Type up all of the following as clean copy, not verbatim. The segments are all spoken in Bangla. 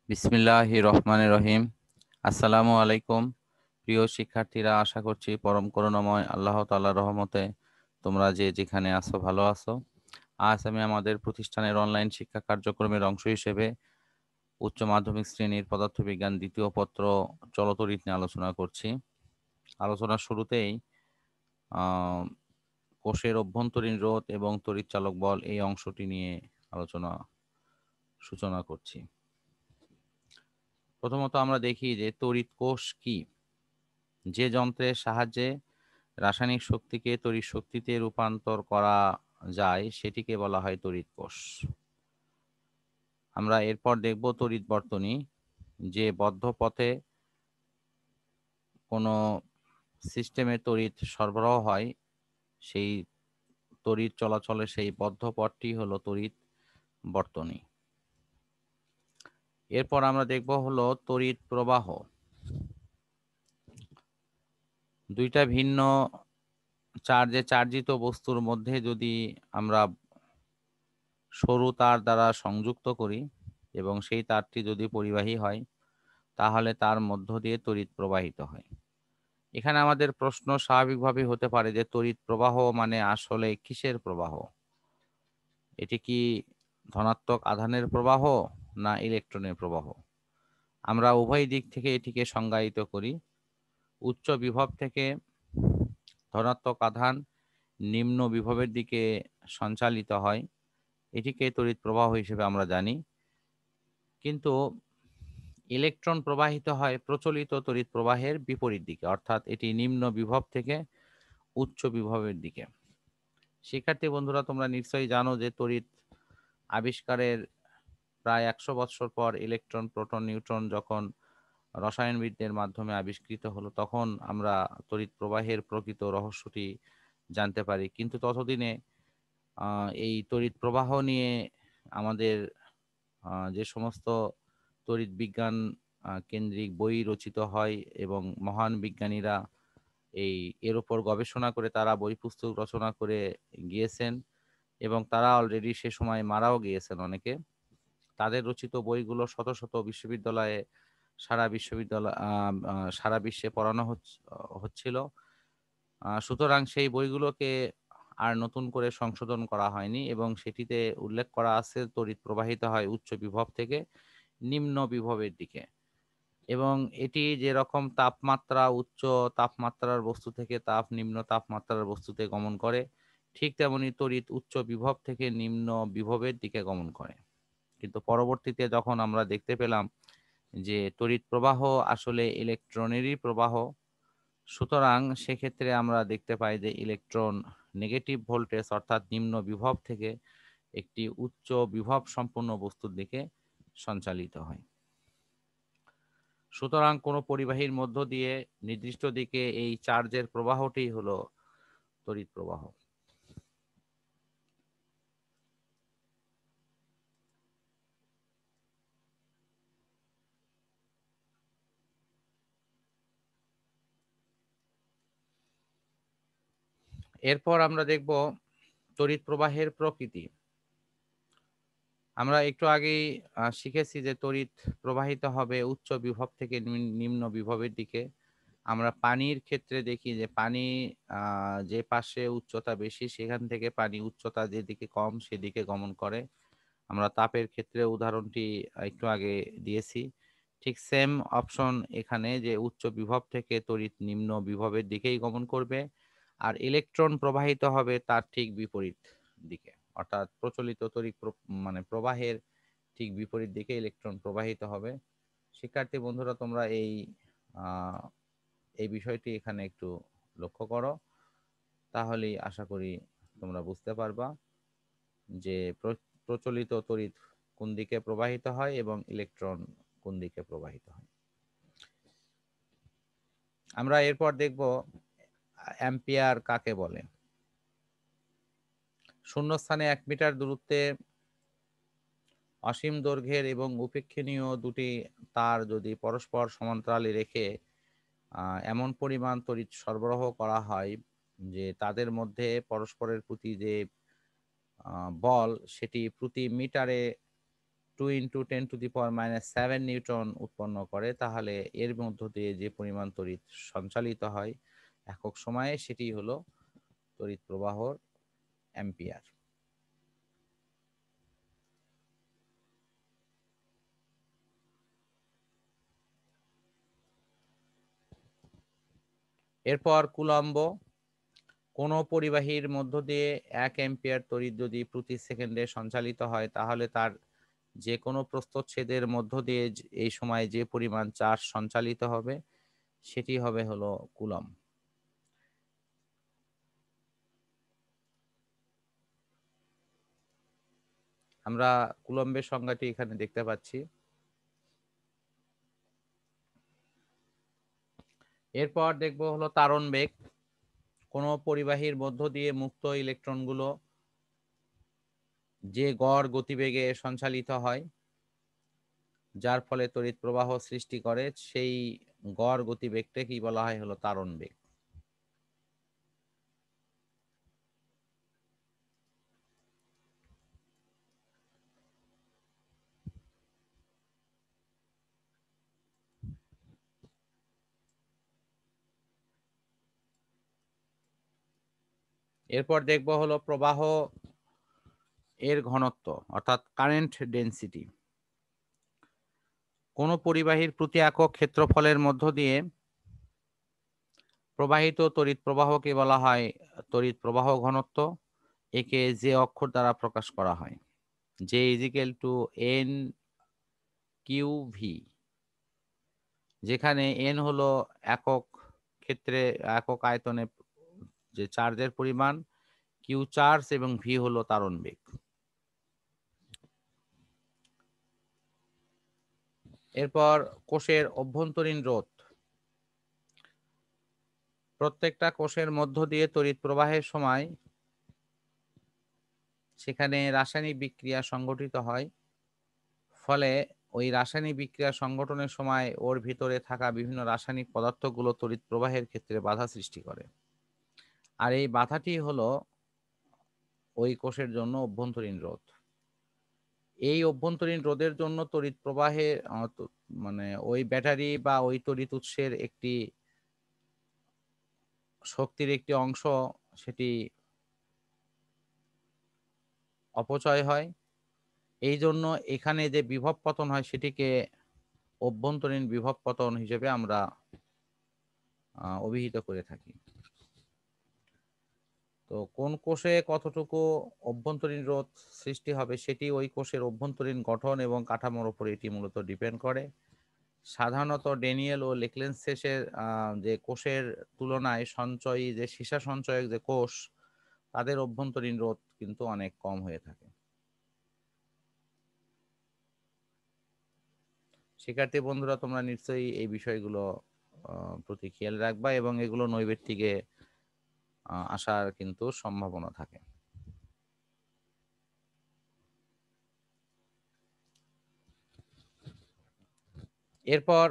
বিসমিল্লাহির রহমানির রহিম। আসসালামু আলাইকুম প্রিয় শিক্ষার্থীরা, আশা করছি পরম করুণাময় আল্লাহ তাআলার রহমতে তোমরা যে যেখানে আছো ভালো আছো। আজ আমি আমাদের প্রতিষ্ঠানের অনলাইন শিক্ষা কার্যক্রমের অংশ হিসেবে উচ্চ মাধ্যমিক শ্রেণীর পদার্থবিজ্ঞান দ্বিতীয় পত্র চলতরিৎ নিয়ে আলোচনা করছি। আলোচনার শুরুতেই আহ কোষের অভ্যন্তরীণ রোধ এবং তড়িৎ চালক বল এই অংশটি নিয়ে আলোচনা সূচনা করছি। প্রথমত আমরা দেখি যে তড়িৎ কোষ কি। যে যন্ত্রের সাহায্যে রাসায়নিক শক্তিকে তড়িৎ শক্তিতে রূপান্তর করা যায় সেটিকে বলা হয় তড়িৎ কোষ। আমরা এরপর দেখব তড়িৎ বর্তনী। যে বদ্ধ পথে কোনো সিস্টেমে তড়িৎ সরবরাহ হয়, সেই তড়িৎ চলাচলের সেই বদ্ধ পথটি হলো তড়িৎ বর্তনী। এরপর আমরা দেখব হলো তড়িৎ প্রবাহ। দুইটা ভিন্ন চার্জে চার্জিত বস্তুর মধ্যে যদি আমরা সরু তার দ্বারা সংযুক্ত করি এবং সেই তারটি যদি পরিবাহী হয়, তাহলে তার মধ্য দিয়ে তড়িৎ প্রবাহিত হয়। এখানে আমাদের প্রশ্ন স্বাভাবিকভাবে হতে পারে যে তড়িৎ প্রবাহ মানে আসলে কিসের প্রবাহ? এটি কি ধনাত্মক আধানের প্রবাহ না ইলেকট্রনের প্রবাহ? আমরা উভয় দিক থেকে এটিকে সংজ্ঞায়িত করি। উচ্চ বিভব থেকে ধনাত্মক আধান নিম্ন বিভবের দিকে সঞ্চালিত হয়, এটিকে তড়িৎ প্রবাহ হিসেবে আমরা জানি। কিন্তু ইলেকট্রন প্রবাহিত হয় প্রচলিত তড়িৎ প্রবাহের বিপরীত দিকে, অর্থাৎ এটি নিম্ন বিভব থেকে উচ্চ বিভবের দিকে। শিক্ষার্থী বন্ধুরা, তোমরা নিশ্চয়ই জানো যে তড়িৎ আবিষ্কারের প্রায় 100 বছর পর ইলেকট্রন, প্রোটন, নিউট্রন যখন রসায়নবিদদের মাধ্যমে আবিষ্কৃত হলো, তখন আমরা তড়িৎ প্রবাহের প্রকৃত রহস্যটি জানতে পারি। কিন্তু ততদিনে এই তড়িৎ প্রবাহ নিয়ে আমাদের যে সমস্ত তড়িৎ বিজ্ঞান কেন্দ্রিক বই রচিত হয় এবং মহান বিজ্ঞানীরা এর উপর গবেষণা করে তারা বই পুস্তক রচনা করে গিয়েছেন এবং তারা অলরেডি সে সময় মারাও গিয়েছেন অনেকে। তাদের রচিত বইগুলো শত শত বিশ্ববিদ্যালয়ে সারা বিশ্বে পড়ানো হচ্ছিল। সুতরাং সেই বইগুলোকে আর নতুন করে সংশোধন করা হয়নি এবং সেটিতে উল্লেখ করা আছে তড়িৎ প্রবাহিত হয় উচ্চ বিভব থেকে নিম্ন বিভবের দিকে, এবং এটি যেরকম তাপমাত্রা উচ্চ তাপমাত্রার বস্তু থেকে নিম্ন তাপমাত্রার বস্তুতে গমন করে, ঠিক তেমনি তড়িৎ উচ্চ বিভব থেকে নিম্ন বিভবের দিকে গমন করে। কিন্তু পরবর্তীতে যখন আমরা দেখতে পেলাম যে তড়িৎ প্রবাহ আসলে ইলেকট্রনেরই প্রবাহ, সুতরাং সেক্ষেত্রে আমরা দেখতে পাই যে ইলেকট্রন নেগেটিভ ভোল্টেজ অর্থাৎ নিম্ন বিভব থেকে একটি উচ্চ বিভব সম্পন্ন বস্তুর দিকে সঞ্চালিত হয়। সুতরাং কোনো পরিবাহীর মধ্য দিয়ে নির্দিষ্ট দিকে এই চার্জের প্রবাহটি হলো তড়িৎ প্রবাহ। এরপর আমরা দেখব তড়িৎ প্রবাহের প্রকৃতি। আমরা একটু আগেই শিখেছি যে তড়িৎ প্রবাহিত হবে উচ্চ বিভব থেকে নিম্ন বিভবের দিকে। আমরা পানির ক্ষেত্রে দেখি যে পানি যে পাশে উচ্চতা বেশি সেখান থেকে পানি উচ্চতা যেদিকে কম সেদিকে গমন করে। আমরা তাপের ক্ষেত্রে উদাহরণটি একটু আগে দিয়েছি। ঠিক সেম অপশন এখানে, যে উচ্চ বিভব থেকে তড়িৎ নিম্ন বিভবের দিকেই গমন করবে, আর ইলেকট্রন প্রবাহিত হবে তার ঠিক বিপরীত দিকে, অর্থাৎ প্রচলিত তড়িৎ মানে প্রবাহের ঠিক বিপরীত দিকে ইলেকট্রন প্রবাহিত হবে। শিক্ষার্থী বন্ধুরা, তোমরা এই বিষয়টি এখানে একটু লক্ষ্য করো, তাহলেই আশা করি তোমরা বুঝতে পারবা যে প্রচলিত তড়িৎ কোন দিকে প্রবাহিত হয় এবং ইলেকট্রন কোন দিকে প্রবাহিত হয়। আমরা এরপর দেখব অ্যাম্পিয়ার কাকে বলে। শূন্যস্থানে 1 মিটার দূরত্বে অসীম দৈর্ঘ্যের এবং উপেক্ষণীয় দুটি তার যদি পরস্পর সমান্তরালে রেখে এমন পরিমাণ তড়িৎ সরবরাহ করা হয় যে তাদের মধ্যে পরস্পরের প্রতি যে বল সেটি প্রতি মিটারে 2 × 10⁻⁷ নিউটন উৎপন্ন করে, তাহলে এর মধ্য দিয়ে যে পরিমাণ তড়িৎ সঞ্চালিত হয় একক সময়ে সেটি হলো তড়িৎ প্রবাহর অ্যাম্পিয়ার। এরপর কুলম্ব। কোনো পরিবাহীর মধ্য দিয়ে 1 অ্যাম্পিয়ার তড়িৎ যদি প্রতি সেকেন্ডে সঞ্চালিত হয় তাহলে তার যে কোনো প্রস্থচ্ছেদের মধ্য দিয়ে এই সময় যে পরিমাণ চার্জ সঞ্চালিত হবে সেটি হবে হলো কুলম্ব। আমরা কুলম্বের সংজ্ঞাটি এখানে দেখতে পাচ্ছি। এরপর দেখব হলো তারণ বেগ। কোনো পরিবাহীর মধ্য দিয়ে মুক্ত ইলেকট্রনগুলো যে গড় গতিবেগে সঞ্চালিত হয় যার ফলে তড়িৎ প্রবাহ সৃষ্টি করে, সেই গড় গতিবেগকে কি বলা হয় হলো তারণ বেগ। এরপর দেখব হলো প্রবাহ এর ঘনত্ব অর্থাৎ কারেন্ট ডেনসিটি। কোন পরিবাহীর প্রতি একক ক্ষেত্রফলের মধ্য দিয়ে প্রবাহিত তড়িৎ প্রবাহকে বলা হয় তড়িৎ প্রবাহ ঘনত্ব। একে যে অক্ষর দ্বারা প্রকাশ করা হয়, যে = n কিউ ভি, যেখানে n হলো একক ক্ষেত্রে একক আয়তনে যে চার্জের পরিমাণ, কিউ চার্জ এবং ভি হলো তারণ বেগ। এরপর কোষের অভ্যন্তরীণ রোধ। প্রত্যেকটা কোষের মধ্য দিয়ে তড়িৎ প্রবাহের সময় সেখানে রাসায়নিক বিক্রিয়া সংঘটিত হয়, ফলে ওই রাসায়নিক বিক্রিয়া সংঘটনের সময় ওর ভিতরে থাকা বিভিন্ন রাসায়নিক পদার্থগুলো তড়িৎ প্রবাহের ক্ষেত্রে বাধা সৃষ্টি করে। আর এই বাধাটি হলো ওই কোষের জন্য অভ্যন্তরীণ রোধ। এই অভ্যন্তরীণ রোধের জন্য তড়িৎ প্রবাহে মানে ওই ব্যাটারি বা ওই তড়িৎ উৎসের একটি শক্তির একটি অংশ সেটি অপচয় হয়। এই জন্য এখানে যে বিভব পতন হয় সেটিকে অভ্যন্তরীণ বিভব পতন হিসেবে আমরা অভিহিত করে থাকি। তো কোন কোষে কতটুকু অভ্যন্তরীণ রোধ সৃষ্টি হবে সেটি ওই কোষের অভ্যন্তরীণ গঠন এবং কাঠামোর উপর এটি মূলত ডিপেন্ড করে। সাধারণত ড্যানিয়েল ও লেকলেন্সেসের যে কোষের তুলনায় সঞ্চয়ী যে সীসা সঞ্চয়ক যে কোষ, তাদের অভ্যন্তরীণ রোধ কিন্তু অনেক কম হয়ে থাকে। শিক্ষার্থী বন্ধুরা, তোমরা নিশ্চয়ই এই বিষয়গুলো প্রতি খেয়াল রাখবা এবং এগুলো নৈবেত্তিকে আসার কিন্তু সম্ভাবনা থাকে। এরপর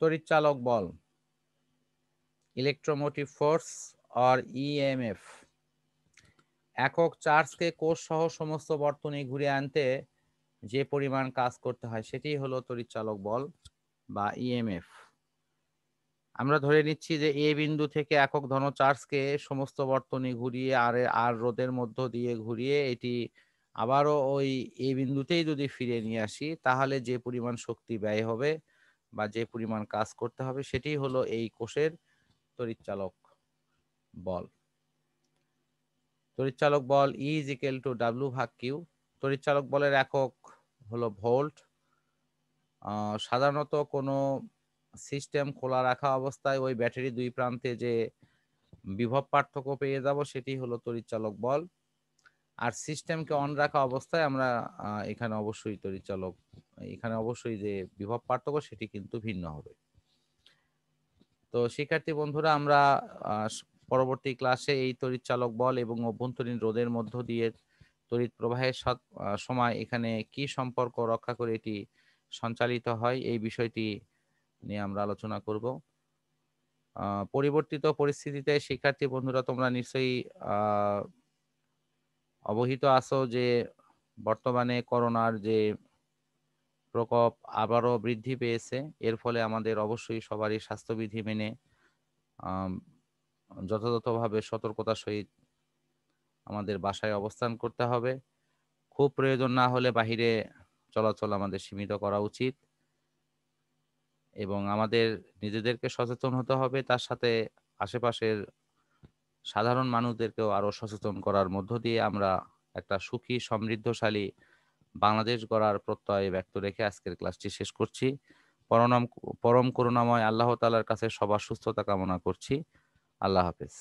তড়িৎচালক বল, ইলেকট্রোমোটিভ ফোর্স অর ইএমএফ। একক চার্জকে কোষ সহ সমস্ত বর্তনী ঘুরে আনতে যে পরিমাণ কাজ করতে হয় সেটি হলো তড়িৎচালক বল বা ইএমএফ। আমরা ধরে নিচ্ছি যে এ বিন্দু থেকে একক ধন চার্জকে সমস্ত বর্তনী ঘুরিয়ে আর রোধের মধ্য দিয়ে ঘুরিয়ে এটি আবারও ওই এ বিন্দুতেই যদি ফিরে নিয়ে আসি, তাহলে যে পরিমাণ শক্তি ব্যয় হবে বা যে পরিমাণ কাজ করতে হবে সেটি হলো এই কোষের তড়িৎচালক বল। তড়িৎচালক বল E=W/Q। তড়িৎচালক বলের একক হলো ভোল্ট। সাধারণত কোনো সিস্টেম খোলা রাখা অবস্থায় ওই ব্যাটারি দুই প্রান্তে যে বিভব পার্থক্য পেয়ে যাব সেটি হলো তড়িৎচালক বল। আর সিস্টেমকে অন রাখা অবস্থায় আমরা এখানে অবশ্যই যে বিভব পার্থক্য সেটি কিন্তু ভিন্ন হবে। তো শিক্ষার্থী বন্ধুরা, আমরা পরবর্তী ক্লাসে এই তড়িৎচালক বল এবং অভ্যন্তরীণ রোধের মধ্য দিয়ে তড়িৎ প্রবাহের সময় এখানে কি সম্পর্ক রক্ষা করে এটি সঞ্চালিত হয় এই বিষয়টি নিয়ে আমরা আলোচনা করব। পরিবর্তিত পরিস্থিতিতে শিক্ষার্থী বন্ধুরা, তোমরা নিশ্চয়ই অবহিত আছো যে বর্তমানে করোনার যে প্রকোপ আবারও বৃদ্ধি পেয়েছে, এর ফলে আমাদের অবশ্যই সবারই স্বাস্থ্যবিধি মেনে যথাযথভাবে সতর্কতার সহিত আমাদের বাসায় অবস্থান করতে হবে। খুব প্রয়োজন না হলে বাহিরে চলাচল আমাদের সীমিত করা উচিত এবং আমাদের নিজেদেরকে সচেতন হতে হবে, তার সাথে আশেপাশের সাধারণ মানুষদেরকেও আরো সচেতন করার মধ্য দিয়ে আমরা একটা সুখী সমৃদ্ধশালী বাংলাদেশ গড়ার প্রত্যয় ব্যক্ত রেখে আজকের ক্লাসটি শেষ করছি। পরম করুণাময় আল্লাহ তাআলার কাছে সবার সুস্থতা কামনা করছি। আল্লাহ হাফেজ।